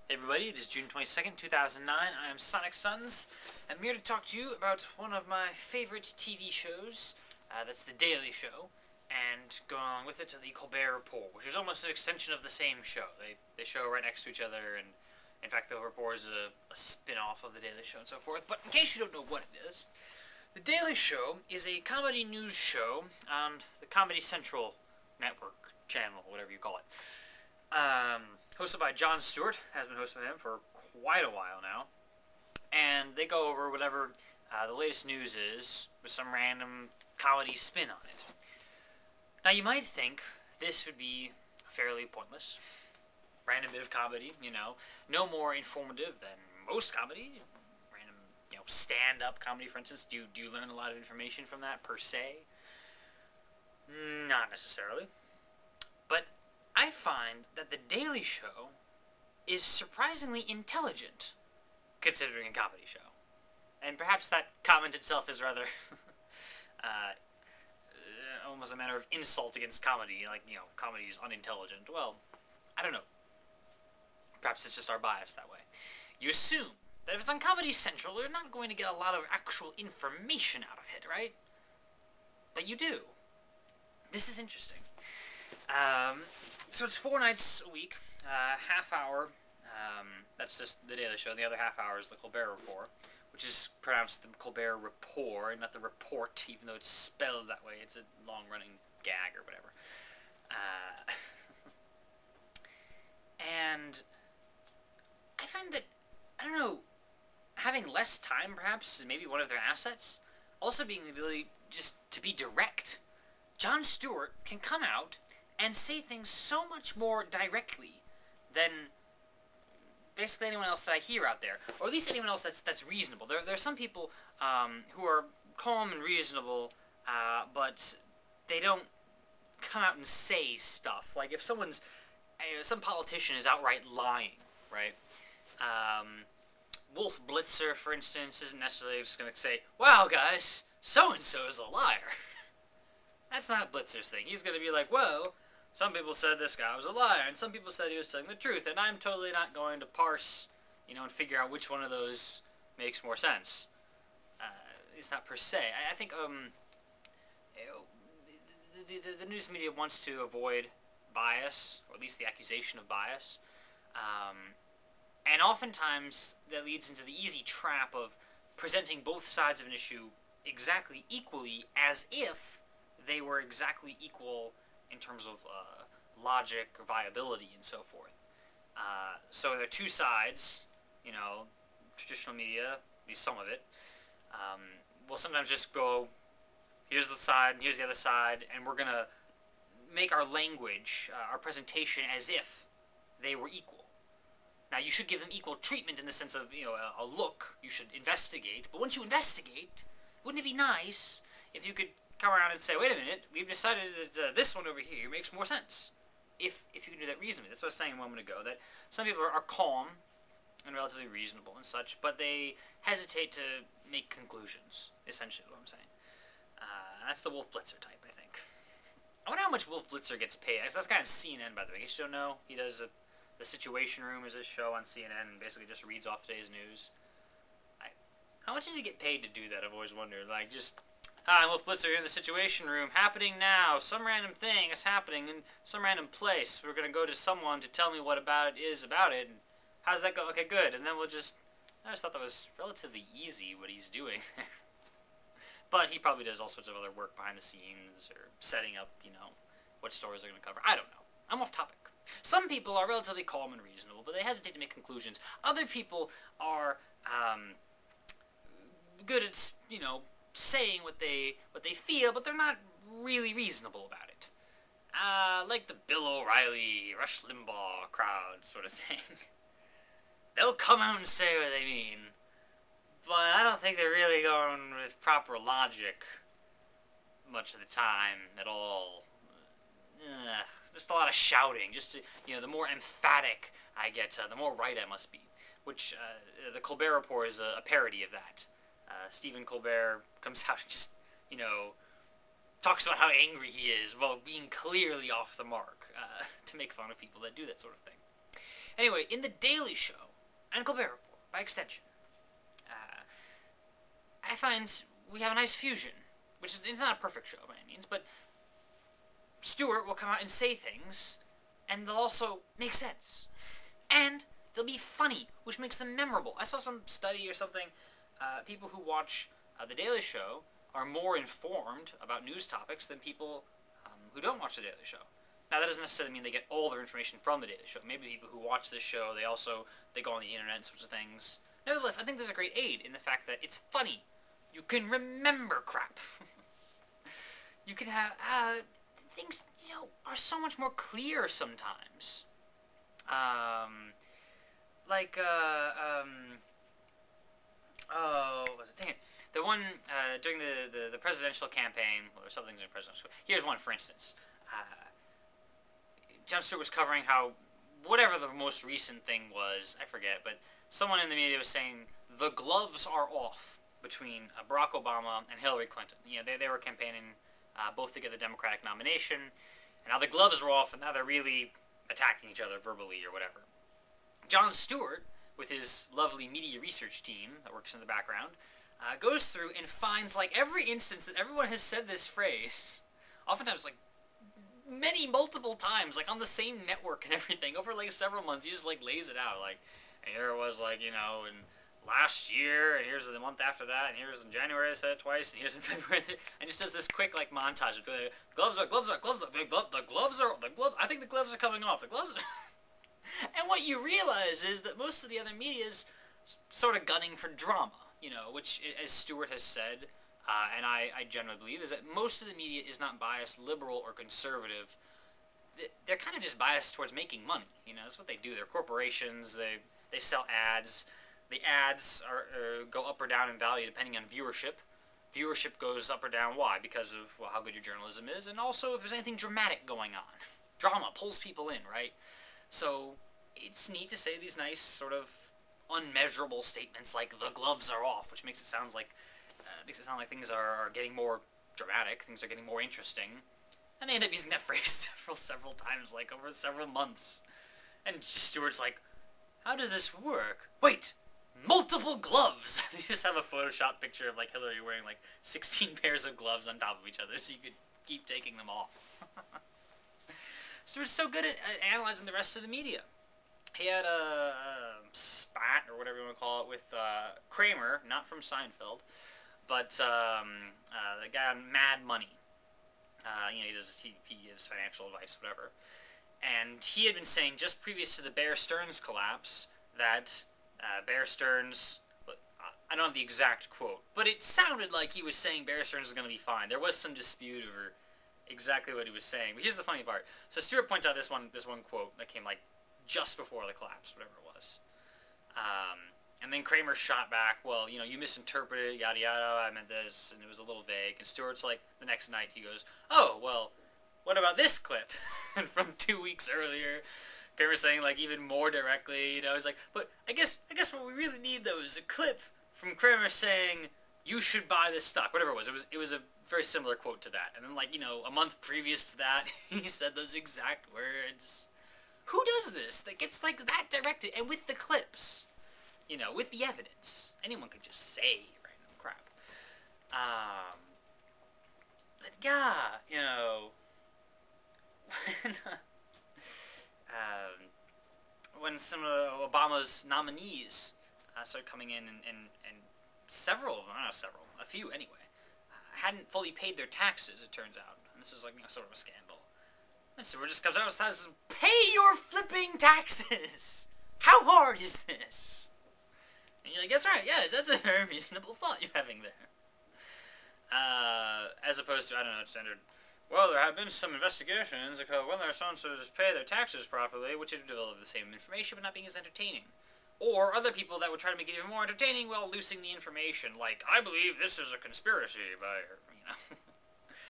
Hey everybody, it is June 22nd, 2009. I am Sonic Suns. I'm here to talk to you about one of my favorite TV shows. That's The Daily Show. And going along with it, The Colbert Report, which is almost an extension of the same show. They show right next to each other, and in fact, The Report is a spin-off of The Daily Show and so forth. But in case you don't know what it is, The Daily Show is a comedy news show on the Comedy Central network channel, whatever you call it. Hosted by Jon Stewart, has been hosted by him for quite a while now, and they go over whatever the latest news is with some random comedy spin on it. Now you might think this would be fairly pointless, random bit of comedy, no more informative than most comedy, random, stand-up comedy, for instance. Do you learn a lot of information from that, per se? Not necessarily. But I find that The Daily Show is surprisingly intelligent, considering a comedy show. And perhaps that comment itself is rather almost a matter of insult against comedy, like, comedy is unintelligent. Well, I don't know. Perhaps it's just our bias that way. You assume that if it's on Comedy Central, you're not going to get a lot of actual information out of it, right? But you do. This is interesting. So it's 4 nights a week, half hour, that's just The Daily Show, and the other half hour is The Colbert Report, which is pronounced The Colbert Rapport, and not The Report, even though it's spelled that way. It's a long-running gag or whatever. And I find that, I don't know, having less time, perhaps, is maybe one of their assets. Also being the ability just to be direct. Jon Stewart can come out and say things so much more directly than basically anyone else that I hear out there, or at least anyone else that's reasonable. There are some people who are calm and reasonable, but they don't come out and say stuff. Like if some politician is outright lying, right? Wolf Blitzer, for instance, isn't necessarily just going to say, "Wow, guys, so-and-so is a liar." That's not Blitzer's thing. He's going to be like, "Well, some people said this guy was a liar, and some people said he was telling the truth, and I'm totally not going to parse, and figure out which one of those makes more sense." It's not per se. I think the news media wants to avoid bias, or at least the accusation of bias, and oftentimes that leads into the easy trap of presenting both sides of an issue exactly equally, as if they were exactly equal in terms of logic, viability, and so forth. So there are two sides, traditional media, at least some of it, will sometimes just go, here's the side, and here's the other side, and we're going to make our language, our presentation, as if they were equal. Now, you should give them equal treatment in the sense of, a look. You should investigate. But once you investigate, wouldn't it be nice if you could come around and say, wait a minute, we've decided that this one over here makes more sense. If you can do that reasonably. That's what I was saying a moment ago, that some people are calm and relatively reasonable and such, but they hesitate to make conclusions, essentially what I'm saying. That's the Wolf Blitzer type, I think. I wonder how much Wolf Blitzer gets paid. That's kind of CNN, by the way. In case you don't know, he does The Situation Room is his show on CNN, and basically just reads off today's news. How much does he get paid to do that? I've always wondered. Like, just, "Hi, I'm Wolf Blitzer here in The Situation Room. Happening now. Some random thing is happening in some random place. We're going to go to someone to tell me what about it is about it. And how does that go? Okay, good. And then we'll just..." I just thought that was relatively easy, what he's doing there. But he probably does all sorts of other work behind the scenes, or setting up, what stories they're going to cover. I don't know. I'm off topic. Some people are relatively calm and reasonable, but they hesitate to make conclusions. Other people are good at, saying what they feel, but they're not really reasonable about it. Like the Bill O'Reilly, Rush Limbaugh crowd sort of thing. They'll come out and say what they mean, but I don't think they're really going with proper logic much of the time at all. Just a lot of shouting. Just to, the more emphatic I get, the more right I must be. Which the Colbert Report is a parody of that. Stephen Colbert comes out and just, talks about how angry he is while being clearly off the mark, to make fun of people that do that sort of thing. Anyway, in The Daily Show, and Colbert Report, by extension, I find we have a nice fusion, which is, it's not a perfect show by any means, but Stewart will come out and say things, and they'll also make sense. And they'll be funny, which makes them memorable. I saw some study or something, people who watch The Daily Show are more informed about news topics than people who don't watch The Daily Show. Now, that doesn't necessarily mean they get all their information from The Daily Show. Maybe people who watch this show, they go on the internet and sorts of things. Nevertheless, I think there's a great aid in the fact that it's funny. You can remember crap. You can have, things, are so much more clear sometimes. What was it? Dang it. The one, during the presidential campaign, well, there's some things in presidential. Here's one, for instance. Jon Stewart was covering how, whatever the most recent thing was, I forget, but someone in the media was saying, the gloves are off between Barack Obama and Hillary Clinton. They were campaigning both to get the Democratic nomination, and now the gloves were off, and now they're really attacking each other verbally or whatever. Jon Stewart, with his lovely media research team that works in the background, goes through and finds, every instance that everyone has said this phrase, oftentimes, multiple times, on the same network and everything, over, several months. He just, lays it out, and here it was, in last year, and here's the month after that, and here's in January I said it twice, and here's in February, and just does this quick, montage of the gloves are, I think the gloves are coming off, the gloves are... And what you realize is that most of the other media is sort of gunning for drama, which, as Stewart has said, and I generally believe, is that most of the media is not biased liberal or conservative. They're kind of just biased towards making money. That's what they do. They're corporations. They sell ads. The ads go up or down in value depending on viewership. Viewership goes up or down. Why? Because of how good your journalism is, and also if there's anything dramatic going on. Drama pulls people in, right? So it's neat to say these nice sort of unmeasurable statements like "the gloves are off," which makes it sound like things are getting more dramatic, things are getting more interesting, and they end up using that phrase several times, over several months. And Stewart's like, "How does this work? Wait, multiple gloves!" They just have a Photoshop picture of Hillary wearing 16 pairs of gloves on top of each other, so you could keep taking them off. Stewart's so good at analyzing the rest of the media. He had a spat, or whatever you want to call it, with Kramer, not from Seinfeld, but the guy on Mad Money. He gives financial advice, whatever. And he had been saying, just previous to the Bear Stearns collapse, that Bear Stearns... I don't have the exact quote, but it sounded like he was saying Bear Stearns was going to be fine. There was some dispute over exactly what he was saying. But here's the funny part. So Stewart points out this one quote that came just before the collapse, whatever it was. And then Kramer shot back, well, you misinterpreted, yada yada, I meant this, and it was a little vague. And Stewart's the next night he goes, oh, well, what about this clip? From 2 weeks earlier, Kramer's saying, even more directly, he's like, but I guess what we really need, though, is a clip from Kramer saying, you should buy this stock, whatever it was. It was a very similar quote to that. And then, a month previous to that, he said those exact words. Who does this? That gets, that directed, and with the clips. With the evidence. Anyone could just say random crap. But yeah, when some of Obama's nominees started coming in, and several of them, not several, a few anyway, hadn't fully paid their taxes, it turns out. And this is sort of a scandal. And Stewart just comes out and says, pay your flipping taxes! How hard is this? And you're like, that's right, yes, that's a very reasonable thought you're having there. As opposed to, I don't know, standard, well, there have been some investigations because when their sons just pay their taxes properly, which have developed the same information but not being as entertaining. Or other people that would try to make it even more entertaining while losing the information, I believe this is a conspiracy by,